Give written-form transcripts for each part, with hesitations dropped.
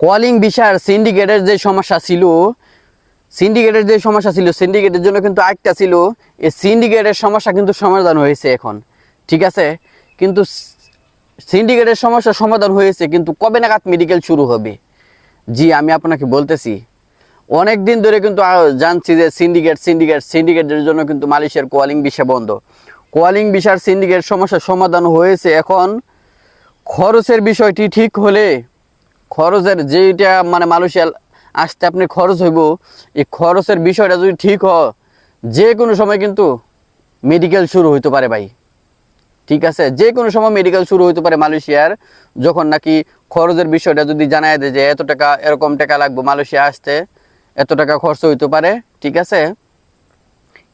Calling ভিসার সিন্ডিকেটের যে সমস্যা ছিল, সিন্ডিকেটের জন্য কিন্তু আরেকটা ছিল। এই সিন্ডিকেটের সমস্যা কিন্তু সমাধান হয়েছে এখন, ঠিক আছে। কিন্তু সিন্ডিকেটের সমস্যা সমাধান হয়েছে, কিন্তু কবে নাগাদ মেডিকেল শুরু হবে? জি আমি আপনাকে বলতেছি, অনেক দিন ধরে কিন্তু জানছি যে সিন্ডিকেটের জন্য কিন্তু মালয়েশিয়ার কলিং ভিসা বন্ধ। কলিং ভিসার সিন্ডিকেট সমস্যার সমাধান হয়েছে। এখন খরচের বিষয়টি ঠিক হলে, খরচের যেটা মানে মালয়েশিয়া আসতে আপনি খরচ হইব, এই খরচের বিষয়টা যদি ঠিক হয়, যে কোনো সময় কিন্তু মেডিকেল শুরু হইতে পারে ভাই, ঠিক আছে। যে কোনো সময় মেডিকেল শুরু হইতে পারে মালয়েশিয়ার, যখন নাকি খরচের বিষয়টা যদি জানায় দেয় যে এত টাকা এরকম টাকা লাগবে মালয়েশিয়া আসতে, এত টাকা খরচ হইতে পারে, ঠিক আছে।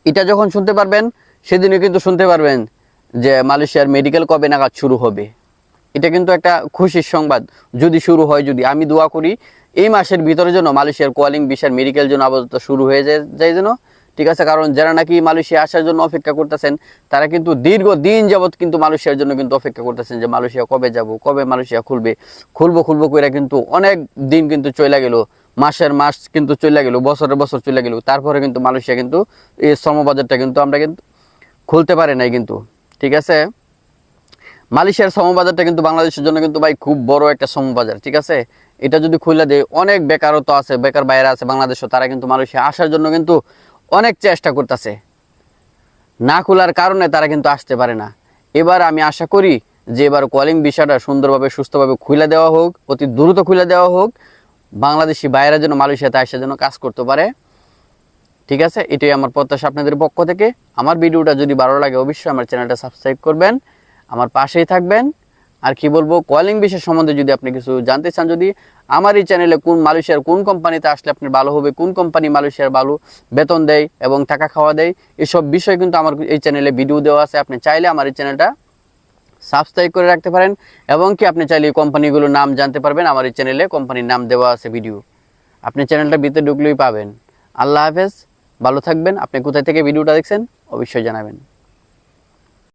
এটা যখন শুনতে পারবেন, সেদিনও কিন্তু শুনতে পারবেন যে মালয়েশিয়ার মেডিকেল কবে নাগাদ শুরু হবে। এটা কিন্তু একটা খুশির সংবাদ, যদি শুরু হয়। যদি আমি দোয়া করি এই মাসের ভিতরে যেন মালয়েশিয়ার কলিং ভিসার মেডিকেল যেন আপাতত শুরু হয়ে যায় যেন, ঠিক আছে। কারণ যারা নাকি মালয়েশিয়া আসার জন্য অপেক্ষা করতেছেন, তারা কিন্তু দীর্ঘদিন যাবৎ কিন্তু মালয়েশিয়ার জন্য কিন্তু অপেক্ষা করতেছেন যে মালয়েশিয়া কবে যাব, কবে মালয়েশিয়া খুলবো করে কিন্তু অনেক দিন কিন্তু চলে গেল, মাসের মাস কিন্তু চলে গেল, বছরের বছর চলে গেল। তারপরে কিন্তু মালয়েশিয়া কিন্তু এই শ্রমবাজারটা কিন্তু আমরা কিন্তু খুলতে পারি নাই কিন্তু, ঠিক আছে। মালয়েশিয়ার শ্রমবাজারটা কিন্তু বাংলাদেশের জন্য কিন্তু ভাই খুব বড় একটা শ্রমবাজার, ঠিক আছে। এটা যদি খুলে দেয়, অনেক বেকারত্ব আছে, বেকার বাইরে আছে বাংলাদেশও, তারা কিন্তু মালয়েশিয়া আসার জন্য কিন্তু অনেক চেষ্টা করতেছে। না খোলার কারণে তারা কিন্তু আসতে পারে না। এবার আমি আশা করি যে এবার কলিং ভিসাটা সুন্দরভাবে সুস্থভাবে খুলে দেওয়া হোক, অতি দ্রুত খুলে দেওয়া হোক, বাংলাদেশি বাইরের জন্য মালয়েশিয়াতে আসার জন্য কাজ করতে পারে, ঠিক আছে। এটাই আমার প্রত্যাশা আপনাদের পক্ষ থেকে। আমার ভিডিওটা যদি ভালো লাগে অবশ্যই আমার চ্যানেলটা সাবস্ক্রাইব করবেন, আমার পাশেই থাকবেন। আর কি বলবো, কলিং ভিসা সম্বন্ধে যদি আপনি কিছু জানতে চান, যদি আমার এই চ্যানেলে কোন মালয়েশিয়ার কোন কোম্পানিতে আসলে আপনার ভালো হবে, কোন কোম্পানি মালয়েশিয়ার ভালো বেতন দেয় এবং টাকা খাওয়া দেয়, এসব বিষয় কিন্তু আমার এই চ্যানেলে ভিডিও দেওয়া আছে। আপনি চাইলে আমার এই চ্যানেলটা সাবস্ক্রাইব করে রাখতে পারেন, এবং কি আপনি চাইলে এই কোম্পানিগুলোর নাম জানতে পারবেন। আমার এই চ্যানেলে কোম্পানির নাম দেওয়া আছে ভিডিও, আপনি চ্যানেলটা ভিতরে ঢুকলেই পাবেন। আল্লাহ হাফেজ, ভালো থাকবেন। আপনি কোথায় থেকে ভিডিওটা দেখছেন অবশ্যই জানাবেন।